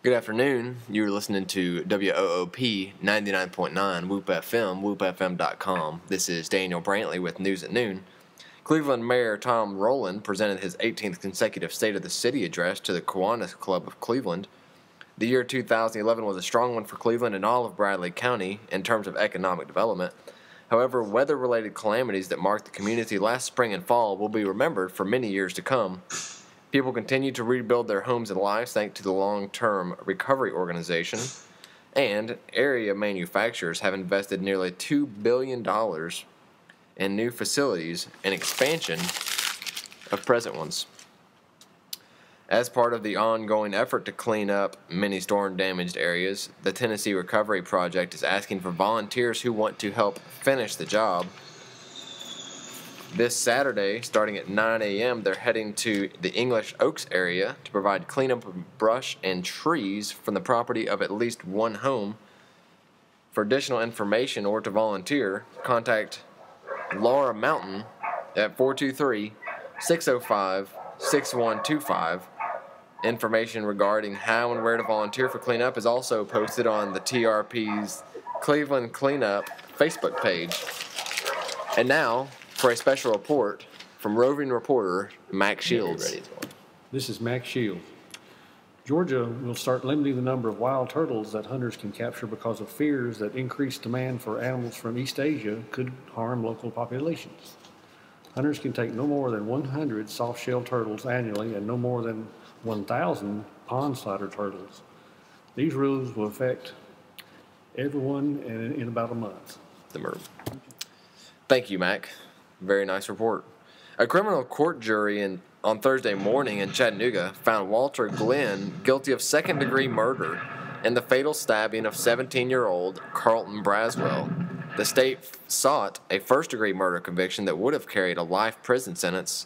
Good afternoon. You're listening to WOOP 99.9 Whoop FM, whoopfm.com. This is Daniel Brantley with News at Noon. Cleveland Mayor Tom Rowland presented his 18th consecutive State of the City address to the Kiwanis Club of Cleveland. The year 2011 was a strong one for Cleveland and all of Bradley County in terms of economic development. However, weather-related calamities that marked the community last spring and fall will be remembered for many years to come. People continue to rebuild their homes and lives thanks to the Long-Term Recovery Organization, and area manufacturers have invested nearly $2 billion in new facilities and expansion of present ones. As part of the ongoing effort to clean up many storm-damaged areas, the Tennessee Recovery Project is asking for volunteers who want to help finish the job. This Saturday, starting at 9 a.m., they're heading to the English Oaks area to provide cleanup of brush and trees from the property of at least one home. For additional information or to volunteer, contact Laura Mountain at 423-605-6125. Information regarding how and where to volunteer for cleanup is also posted on the TRP's Cleveland Cleanup Facebook page. And now, for a special report from roving reporter Max Shields. This is Max Shields. Georgia will start limiting the number of wild turtles that hunters can capture because of fears that increased demand for animals from East Asia could harm local populations. Hunters can take no more than 100 soft-shelled turtles annually and no more than 1,000 pond slider turtles. These rules will affect everyone in about a month. Thank you, Mac. Very nice report. A criminal court jury on Thursday morning in Chattanooga found Walter Glenn guilty of second-degree murder in the fatal stabbing of 17-year-old Carlton Braswell. The state sought a first-degree murder conviction that would have carried a life prison sentence.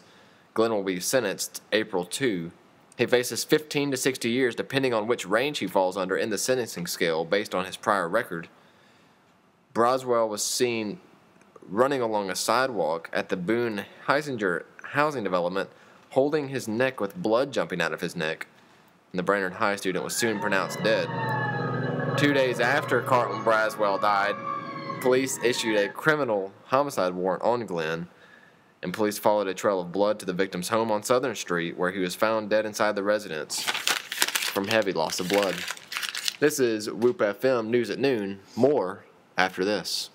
Glenn will be sentenced April 2. He faces 15 to 60 years depending on which range he falls under in the sentencing scale based on his prior record. Braswell was seen running along a sidewalk at the Boone Heisinger housing development, holding his neck with blood jumping out of his neck. And the Brainerd High student was soon pronounced dead. 2 days after Carlton Braswell died, police issued a criminal homicide warrant on Glenn, and police followed a trail of blood to the victim's home on Southern Street, where he was found dead inside the residence from heavy loss of blood. This is Whoop FM News at Noon. More after this.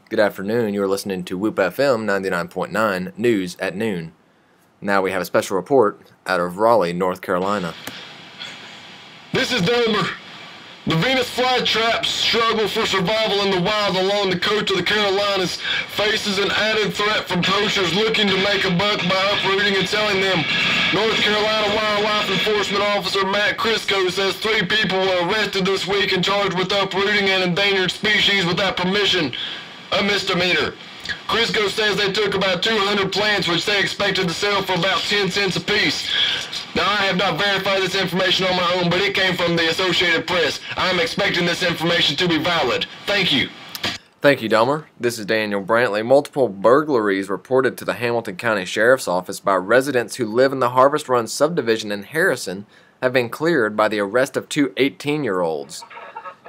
Good afternoon. You are listening to Whoop FM 99.9 News at Noon. Now we have a special report out of Raleigh, North Carolina. This is Delmer. The Venus flytrap struggle for survival in the wild along the coast of the Carolinas faces an added threat from poachers looking to make a buck by uprooting and selling them. North Carolina Wildlife Enforcement Officer Matt Crisco says 3 people were arrested this week and charged with uprooting an endangered species without permission, a misdemeanor. Crisco says they took about 200 plants, which they expected to sell for about 10 cents a piece. Now, I have not verified this information on my own, but it came from the Associated Press. I'm expecting this information to be valid. Thank you. Thank you, Delmer. This is Daniel Brantley. Multiple burglaries reported to the Hamilton County Sheriff's Office by residents who live in the Harvest Run subdivision in Harrison have been cleared by the arrest of 2 18-year-olds.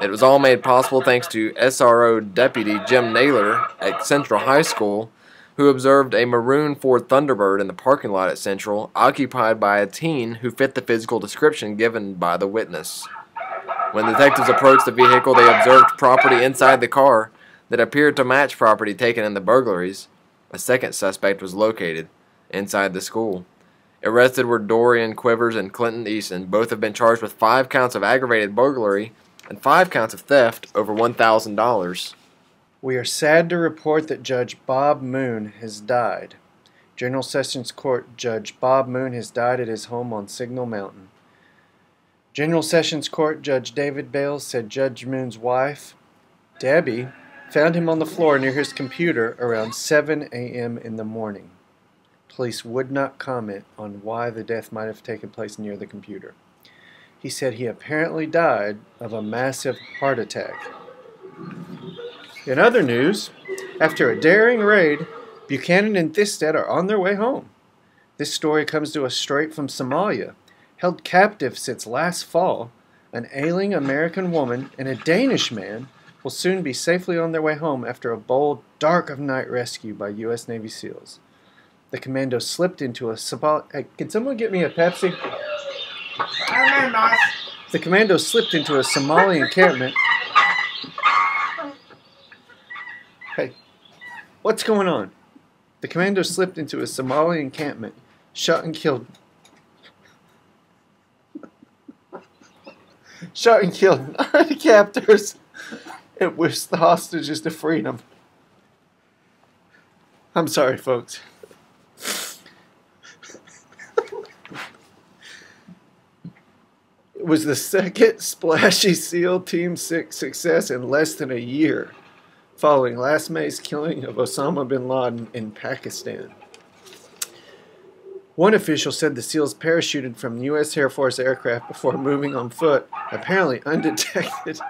It was all made possible thanks to SRO Deputy Jim Naylor at Central High School, who observed a maroon Ford Thunderbird in the parking lot at Central, occupied by a teen who fit the physical description given by the witness. When detectives approached the vehicle, they observed property inside the car that appeared to match property taken in the burglaries. A second suspect was located inside the school. Arrested were Dorian Quivers and Clinton Eason. Both have been charged with 5 counts of aggravated burglary and 5 counts of theft over $1,000. We are sad to report that Judge Bob Moon has died. General Sessions Court Judge Bob Moon has died at his home on Signal Mountain. General Sessions Court Judge David Bales said Judge Moon's wife, Debbie, found him on the floor near his computer around 7 a.m. in the morning. Police would not comment on why the death might have taken place near the computer. He said he apparently died of a massive heart attack. In other news, after a daring raid, Buchanan and Thisted are on their way home. This story comes to us straight from Somalia. Held captive since last fall, an ailing American woman and a Danish man will soon be safely on their way home after a bold, dark of night rescue by U.S. Navy SEALs. The commando slipped into a can someone get me a Pepsi? The commando slipped into a Somali encampment. Hey, what's going on? The commando slipped into a Somali encampment, shot and killed 9 captors, and whisked the hostages to freedom. I'm sorry, folks. It was the second splashy SEAL Team 6 success in less than a year, following last May's killing of Osama bin Laden in Pakistan. One official said the SEALs parachuted from U.S. Air Force aircraft before moving on foot, apparently undetected.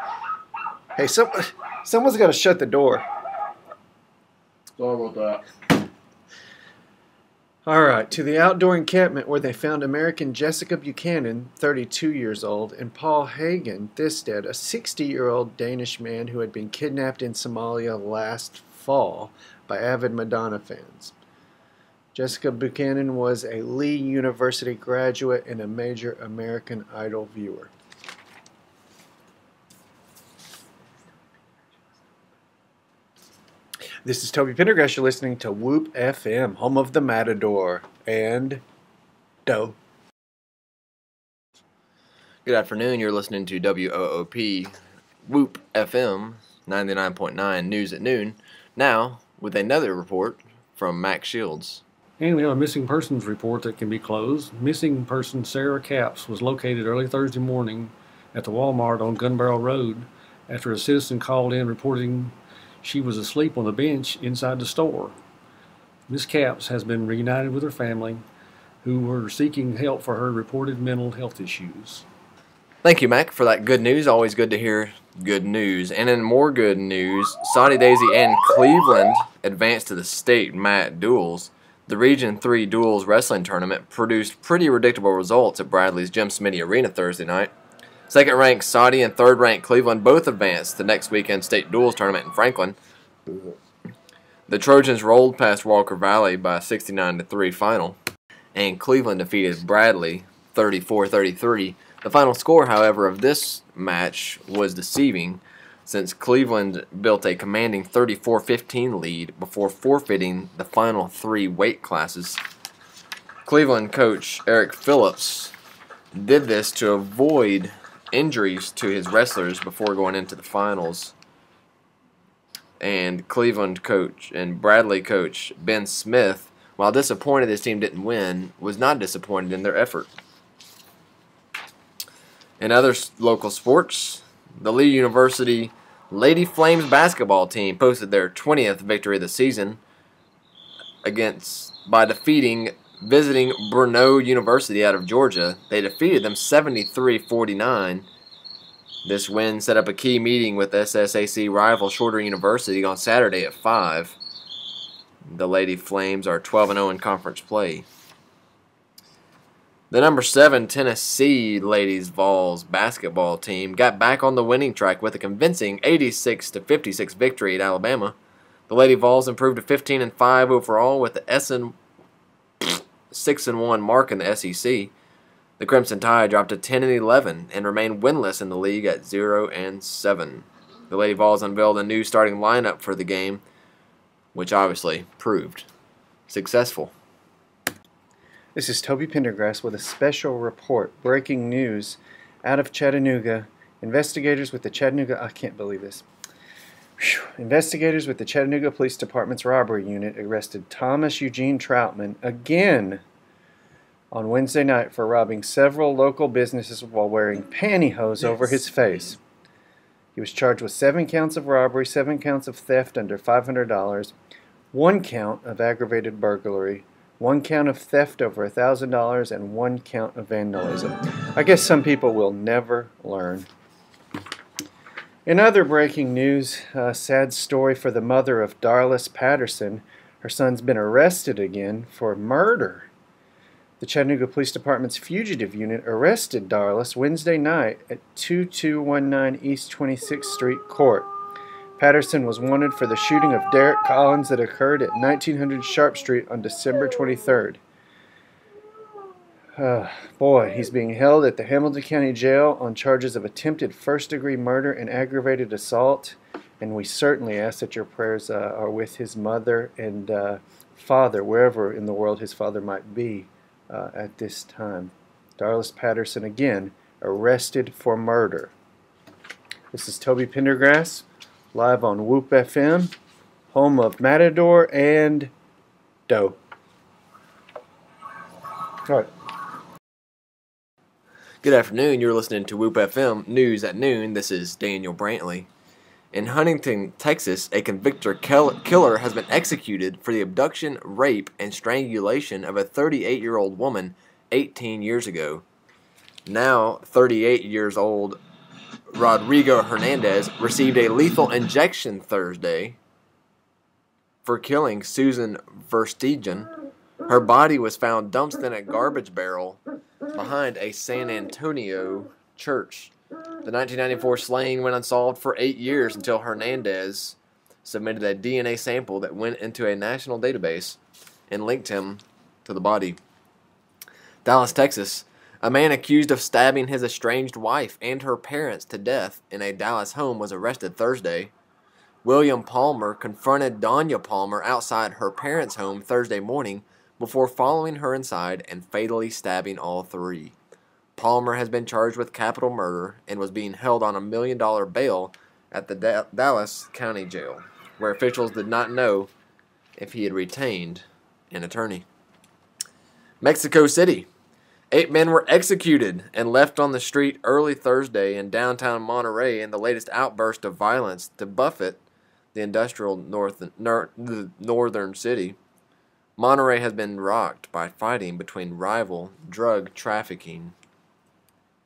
Hey, someone's got to shut the door. Sorry about that. All right, to the outdoor encampment where they found American Jessica Buchanan, 32 years old, and Paul Hagen Thisted, a 60-year-old Danish man who had been kidnapped in Somalia last fall by avid Madonna fans. Jessica Buchanan was a Lee University graduate and a major American Idol viewer. This is Toby Pendergrass. You're listening to Whoop FM, home of the Matador and Doe. Good afternoon. You're listening to WOOP Whoop FM 99.9 News at Noon. Now, with another report from Max Shields. And we have a missing persons report that can be closed. Missing person Sarah Capps was located early Thursday morning at the Walmart on Gun Barrel Road after a citizen called in reporting she was asleep on the bench inside the store. Miss Capps has been reunited with her family, who were seeking help for her reported mental health issues. Thank you, Mac, for that good news. Always good to hear good news. And in more good news, Saudi Daisy and Cleveland advanced to the state mat duels. The Region 3 duels wrestling tournament produced pretty predictable results at Bradley's Jim Smitty Arena Thursday night. Second-ranked Saudi and third-ranked Cleveland both advanced the next weekend state duels tournament in Franklin. The Trojans rolled past Walker Valley by a 69-3 final, and Cleveland defeated Bradley 34-33. The final score, however, of this match was deceiving, since Cleveland built a commanding 34-15 lead before forfeiting the final 3 weight classes. Cleveland coach Eric Phillips did this to avoid injuries to his wrestlers before going into the finals. And Cleveland coach and Bradley coach Ben Smith, while disappointed his team didn't win, was not disappointed in their effort. In other local sports, the Lee University Lady Flames basketball team posted their 20th victory of the season by defeating visiting Brno University out of Georgia. They defeated them 73-49. This win set up a key meeting with SSAC rival Shorter University on Saturday at 5. The Lady Flames are 12-0 in conference play. The number 7 Tennessee Ladies Vols basketball team got back on the winning track with a convincing 86-56 victory at Alabama. The Lady Vols improved to 15-5 overall with the 6-1 mark in the SEC. The Crimson Tide dropped to 10-11 and remained winless in the league at 0-7. The Lady Vols unveiled a new starting lineup for the game, which obviously proved successful. This is Toby Pendergrass with a special report. Breaking news out of Chattanooga. Investigators with the Chattanooga... I can't believe this. Investigators with the Chattanooga Police Department's robbery unit arrested Thomas Eugene Troutman again on Wednesday night for robbing several local businesses while wearing pantyhose over his face. He was charged with 7 counts of robbery, 7 counts of theft under $500, 1 count of aggravated burglary, 1 count of theft over $1,000, and 1 count of vandalism. I guess some people will never learn. In other breaking news, a sad story for the mother of Darlis Patterson. Her son's been arrested again for murder. The Chattanooga Police Department's fugitive unit arrested Darlis Wednesday night at 2219 East 26th Street Court. Patterson was wanted for the shooting of Derek Collins that occurred at 1900 Sharp Street on December 23rd. Boy, he's being held at the Hamilton County Jail on charges of attempted first-degree murder and aggravated assault, and we certainly ask that your prayers are with his mother and father, wherever in the world his father might be at this time. Darlis Patterson, again, arrested for murder. This is Toby Pendergrass, live on Whoop FM, home of Matador and Doe. All right. Good afternoon. You're listening to Whoop FM News at Noon. This is Daniel Brantley. In Huntington, Texas, a convicted killer has been executed for the abduction, rape, and strangulation of a 38-year-old woman 18 years ago. Now 38 years old, Rodrigo Hernandez received a lethal injection Thursday for killing Susan Verstegen. Her body was found dumped in a garbage barrel behind a San Antonio church. The 1994 slaying went unsolved for 8 years until Hernandez submitted a DNA sample that went into a national database and linked him to the body. Dallas, Texas. A man accused of stabbing his estranged wife and her parents to death in a Dallas home was arrested Thursday. William Palmer confronted Danya Palmer outside her parents' home Thursday morning before following her inside and fatally stabbing all three. Palmer has been charged with capital murder and was being held on $1 million bail at the Dallas County Jail, where officials did not know if he had retained an attorney. Mexico City. 8 men were executed and left on the street early Thursday in downtown Monterrey in the latest outburst of violence to buffet the industrial northern city. Monterrey has been rocked by fighting between rival drug trafficking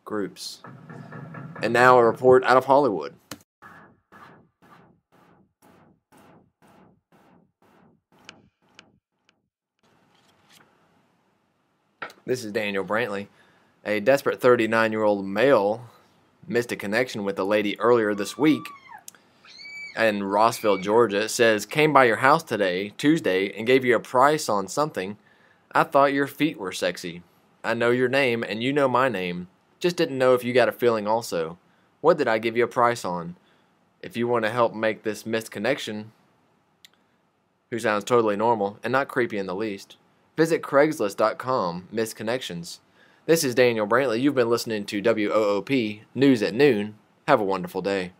groups. And now a report out of Hollywood. This is Daniel Brantley. A desperate 39-year-old male missed a connection with a lady earlier this week in Rossville, Georgia. It says, came by your house today, Tuesday, and gave you a price on something. I thought your feet were sexy. I know your name, and you know my name. Just didn't know if you got a feeling also. What did I give you a price on? If you want to help make this missed connection, who sounds totally normal and not creepy in the least, visit Craigslist.com, Missed Connections. This is Daniel Brantley. You've been listening to WOOP News at Noon. Have a wonderful day.